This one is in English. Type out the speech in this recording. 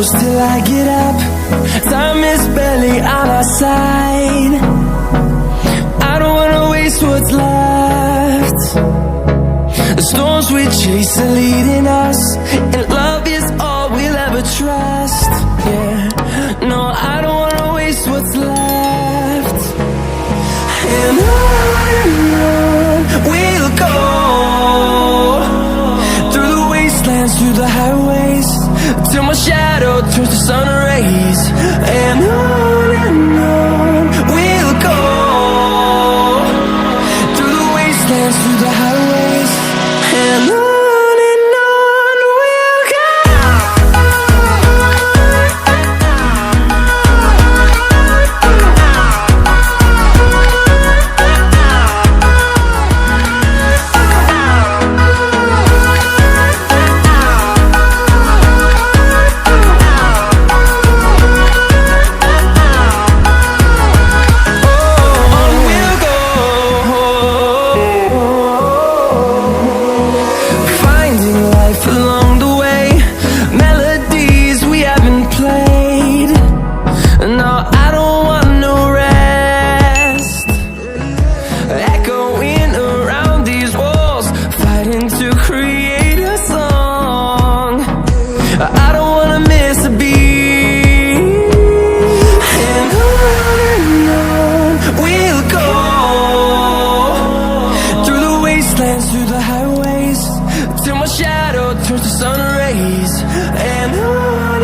close till I get up. Time is barely on our side. I don't wanna waste what's left. The storms we chase are leading us, and love is all we'll ever trust. Yeah, no, I don't wanna waste what's left. And on we'll go, through the wastelands, through the highways, till my shadow turns to sun rays. And on we'll go, through the wastelands, through the highways, and on we'll go. To create a song, I don't wanna miss a beat. And on we'll go, through the wastelands, through the highways, till my shadow turns to sun rays. And on